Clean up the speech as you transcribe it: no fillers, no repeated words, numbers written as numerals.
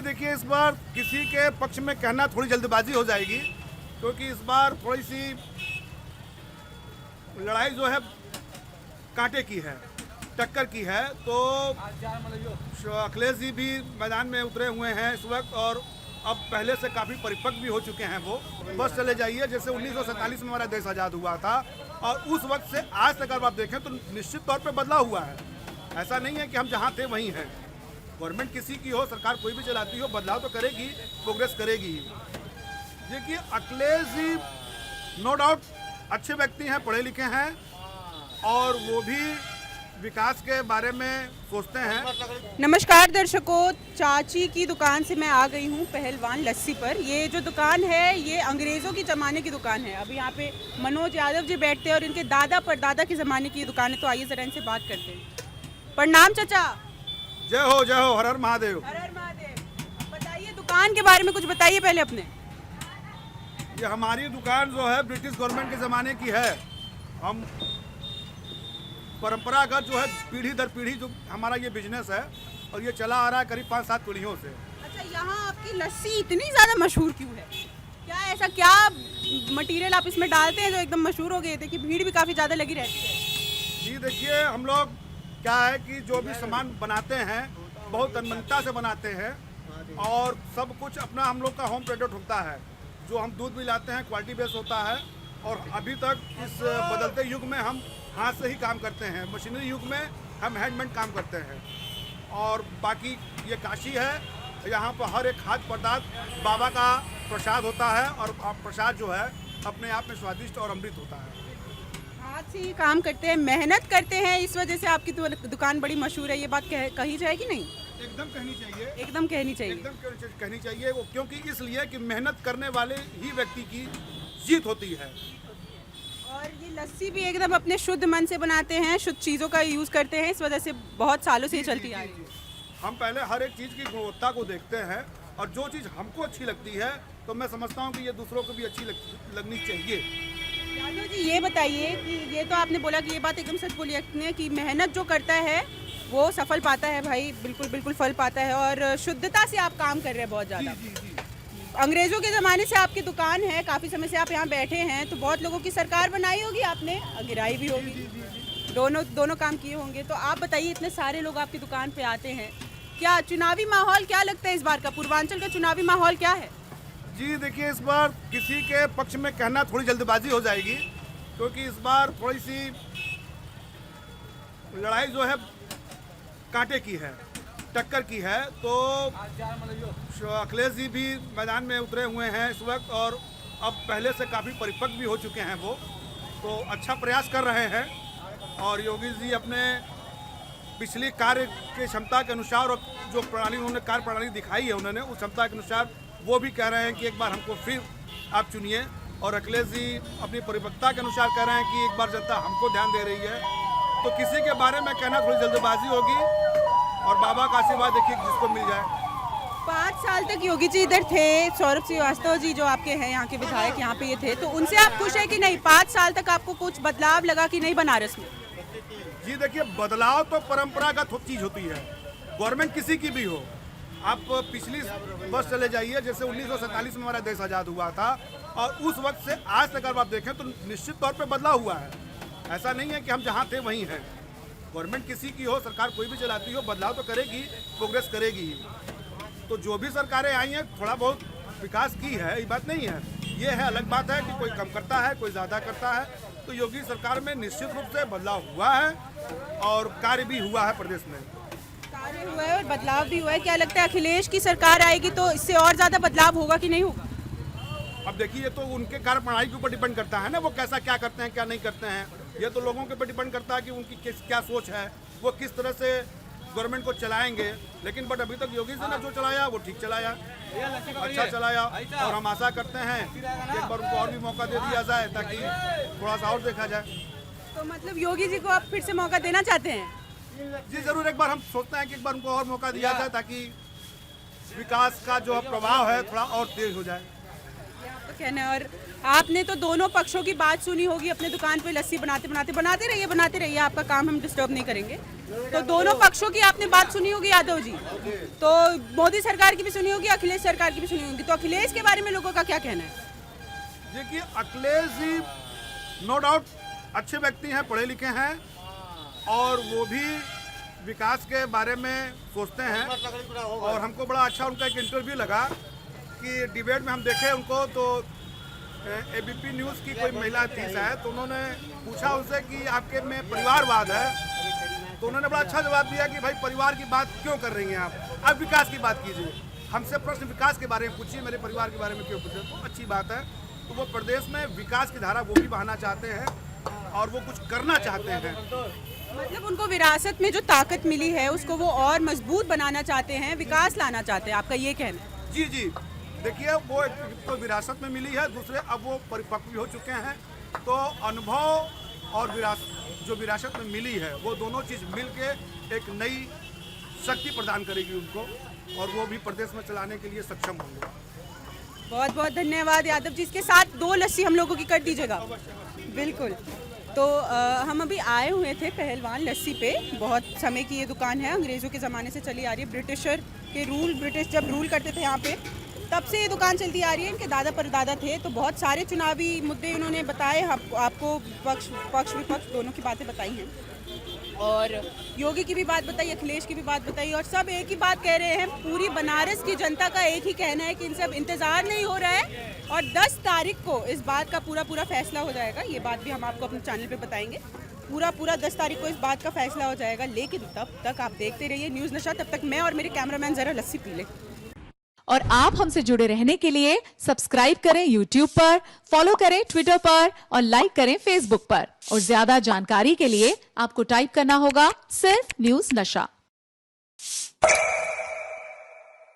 देखिए, इस बार किसी के पक्ष में कहना थोड़ी जल्दबाजी हो जाएगी, क्योंकि इस बार थोड़ी सी लड़ाई जो है कांटे की है, टक्कर की है। तो अखिलेश जी भी मैदान में उतरे हुए हैं इस वक्त, और अब पहले से काफ़ी परिपक्व भी हो चुके हैं वो। बस चले जाइए, जैसे 1947 में हमारा देश आज़ाद हुआ था और उस वक्त से आज तक अगर आप देखें तो निश्चित तौर पे बदलाव हुआ है। ऐसा नहीं है कि हम जहाँ थे वहीं हैं। गवर्नमेंट किसी की हो, सरकार कोई भी चलाती हो, बदलाव तो करेगी, प्रोग्रेस करेगी। देखिए, अखिलेश जी नो डाउट अच्छे व्यक्ति हैं, पढ़े लिखे हैं, और वो भी विकास के बारे में सोचते हैं। नमस्कार दर्शकों, चाची की दुकान से मैं आ गई हूँ पहलवान लस्सी पर। ये जो दुकान है ये अंग्रेज़ों की ज़माने की दुकान है। अभी यहाँ पे मनोज यादव जी बैठते हैं और इनके दादा परदादा के ज़माने की दुकान है। तो आइए ज़रा इनसे बात करते हैं। प्रणाम चाचा। जय हो, हर हर महादेव। हर हर महादेव। बताइए दुकान के बारे में कुछ बताइए पहले अपने। ये हमारी दुकान जो है ब्रिटिश गवर्नमेंट के ज़माने की है। हम परंपरागत जो है पीढ़ी दर पीढ़ी जो हमारा ये बिजनेस है, और ये चला आ रहा है करीब 5-7 पीढ़ियों से। अच्छा, यहाँ आपकी लस्सी इतनी ज़्यादा मशहूर क्यों है? क्या ऐसा क्या मटेरियल आप इसमें डालते हैं जो एकदम मशहूर हो गए थे कि भीड़ भी काफ़ी ज़्यादा लगी रहती है? जी देखिए, हम लोग क्या है कि जो भी सामान बनाते हैं बहुत तन्मयता से बनाते हैं, और सब कुछ अपना हम लोग का होम प्रोडक्ट होता है। जो हम दूध भी लाते हैं क्वालिटी बेस होता है, और अभी तक इस बदलते युग में हम हाथ से ही काम करते हैं। मशीनरी युग में हम हैंडमेड काम करते हैं। और बाकी ये काशी है, यहाँ पर हर एक खाद्य पदार्थ बाबा का प्रसाद होता है, और प्रसाद जो है अपने आप में स्वादिष्ट और अमृत होता है। हाथ से ही काम करते हैं, मेहनत करते हैं, इस वजह से आपकी दुकान बड़ी मशहूर है। ये बात कही जाए कि नहीं? एकदम कहनी चाहिए, एकदम कहनी चाहिए। एकदम कहनी चाहिए वो, क्योंकि इसलिए कि मेहनत करने वाले ही व्यक्ति की जीत होती है। और ये लस्सी भी एकदम अपने शुद्ध मन से बनाते हैं, शुद्ध चीज़ों का यूज़ करते हैं, इस वजह से बहुत सालों से ये चलती आ रही है। हम पहले हर एक चीज़ की गुणवत्ता को देखते हैं, और जो चीज़ हमको अच्छी लगती है तो मैं समझता हूँ कि ये दूसरों को भी अच्छी लगनी चाहिए। यादव जी, ये बताइए कि ये तो आपने बोला कि ये बात एकदम सच बोली आपने कि मेहनत जो करता है वो सफल पाता है भाई, बिल्कुल बिल्कुल फल पाता है। और शुद्धता से आप काम कर रहे हैं बहुत ज़्यादा। अंग्रेज़ों के ज़माने से आपकी दुकान है, काफ़ी समय से आप यहाँ बैठे हैं, तो बहुत लोगों की सरकार बनाई होगी आपने, गिराई भी होगी, दोनों काम किए होंगे। तो आप बताइए, इतने सारे लोग आपकी दुकान पे आते हैं, क्या चुनावी माहौल क्या लगता है इस बार का? पूर्वांचल का चुनावी माहौल क्या है? जी देखिए, इस बार किसी के पक्ष में कहना थोड़ी जल्दबाजी हो जाएगी, क्योंकि इस बार थोड़ी सी लड़ाई जो है कांटे की है, टक्कर की है। तो अखिलेश जी भी मैदान में उतरे हुए हैं इस वक्त, और अब पहले से काफ़ी परिपक्व भी हो चुके हैं वो। तो अच्छा प्रयास कर रहे हैं, और योगी जी अपने पिछली कार्य की क्षमता के अनुसार और जो प्रणाली उन्होंने कार्य प्रणाली दिखाई है उन्होंने, उस क्षमता के अनुसार वो भी कह रहे हैं कि एक बार हमको फिर आप चुनिए। और अखिलेश जी अपनी परिपक्वता के अनुसार कह रहे हैं कि एक बार जनता हमको ध्यान दे रही है। तो किसी के बारे में कहना थोड़ी जल्दबाजी होगी, और बाबा का आशीर्वाद देखिए जिसको मिल जाए। 5 साल तक योगी जी इधर थे, सौरभ श्रीवास्तव जी जो आपके हैं यहाँ के विधायक, यहाँ पे ये थे, तो उनसे आप खुश हैं कि नहीं? 5 साल तक आपको कुछ बदलाव लगा कि नहीं बनारस में? जी देखिए, बदलाव तो परंपरागत चीज़ होती है, गवर्नमेंट किसी की भी हो। आप पिछली बस चले जाइए, जैसे 1947 में हमारा देश आज़ाद हुआ था, और उस वक्त से आज तक अगर आप देखें तो निश्चित तौर पे बदलाव हुआ है। ऐसा नहीं है कि हम जहाँ थे वहीं हैं। गवर्नमेंट किसी की हो, सरकार कोई भी चलाती हो, बदलाव तो करेगी, प्रोग्रेस करेगी। तो जो भी सरकारें आई हैं थोड़ा बहुत विकास की है, ये बात नहीं है। ये है अलग बात है कि कोई कम करता है, कोई ज़्यादा करता है। तो योगी सरकार में निश्चित रूप से बदलाव हुआ है, और कार्य भी हुआ है प्रदेश में। कार्य हुआ है और बदलाव भी हुआ है। क्या लगता है अखिलेश की सरकार आएगी तो इससे और ज़्यादा बदलाव होगा कि नहीं होगा? अब देखिए, ये तो उनके कार्य प्रणाली के ऊपर डिपेंड करता है ना, वो कैसा क्या करते हैं क्या नहीं करते हैं। ये तो लोगों के ऊपर डिपेंड करता है कि उनकी क्या सोच है, वो किस तरह से गवर्नमेंट को चलाएंगे। लेकिन बट अभी तक योगी जी ने जो चलाया वो ठीक चलाया, अच्छा चलाया, और हम आशा करते हैं कि एक बार उनको और भी मौका दे दिया जाए ताकि थोड़ा सा और देखा जाए। तो मतलब योगी जी को आप फिर से मौका देना चाहते हैं? जी जरूर, एक बार हम सोचते हैं कि एक बार उनको और मौका दिया जाए ताकि विकास का जो प्रभाव है थोड़ा और तेज हो जाए। कहना है। और आपने तो दोनों पक्षों की बात सुनी होगी, अपने दुकान पे लस्सी बनाते रहिए, आपका काम हम डिस्टर्ब नहीं करेंगे। तो दोनों पक्षों की आपने बात सुनी होगी यादव जी, तो मोदी सरकार की भी सुनी होगी, अखिलेश सरकार की भी सुनी होगी। तो अखिलेश के बारे में लोगों का क्या कहना है? देखिए, अखिलेश जी नो डाउट अच्छे व्यक्ति हैं, पढ़े लिखे हैं, और वो भी विकास के बारे में सोचते हैं। और हमको बड़ा अच्छा उनका एक इंटरव्यू लगा कि डिबेट में हम देखे उनको, तो एबीपी न्यूज़ की कोई महिला थी शायद, तो उन्होंने पूछा उनसे कि आपके में परिवारवाद है, तो उन्होंने बड़ा अच्छा जवाब दिया कि भाई परिवार की बात क्यों कर रही हैं आप विकास की बात कीजिए, हमसे प्रश्न विकास के बारे में पूछिए, मेरे परिवार के बारे में क्यों पूछे। तो अच्छी बात है। तो वो प्रदेश में विकास की धारा वो भी बहाना चाहते हैं और वो कुछ करना चाहते हैं। मतलब उनको विरासत में जो ताकत मिली है उसको वो और मजबूत बनाना चाहते हैं, विकास लाना चाहते हैं, आपका ये कहना है? जी जी, देखिए, वो एक तो विरासत में मिली है, दूसरे अब वो परिपक्व भी हो चुके हैं, तो अनुभव और जो विरासत में मिली है वो दोनों चीज़ मिल के एक नई शक्ति प्रदान करेगी उनको, और वो भी प्रदेश में चलाने के लिए सक्षम होंगे। बहुत बहुत धन्यवाद यादव जी। इसके साथ 2 लस्सी हम लोगों की कर दीजिएगा। बिल्कुल। तो हम अभी आए हुए थे पहलवान लस्सी पे। बहुत समय की ये दुकान है, अंग्रेज़ों के ज़माने से चली आ रही है। ब्रिटिश जब रूल करते थे यहाँ पे, तब से ये दुकान चलती आ रही है। इनके दादा परदादा थे, तो बहुत सारे चुनावी मुद्दे इन्होंने बताए, आपको पक्ष विपक्ष दोनों की बातें बताई हैं, और योगी की भी बात बताई, अखिलेश की भी बात बताई, और सब एक ही बात कह रहे हैं। पूरी बनारस की जनता का एक ही कहना है कि इनसे अब इंतज़ार नहीं हो रहा है, और 10 तारीख को इस बात का पूरा फैसला हो जाएगा। ये बात भी हम आपको अपने चैनल पे बताएंगे। पूरा 10 तारीख को इस बात का फैसला हो जाएगा। लेकिन तब तक आप देखते रहिए न्यूज़ नशा। तब तक मैं और मेरे कैमरामैन ज़रा लस्सी पी लें। और आप हमसे जुड़े रहने के लिए सब्सक्राइब करें YouTube पर, फॉलो करें Twitter पर और लाइक करें Facebook पर। और ज्यादा जानकारी के लिए आपको टाइप करना होगा सिर्फ न्यूज़ नशा।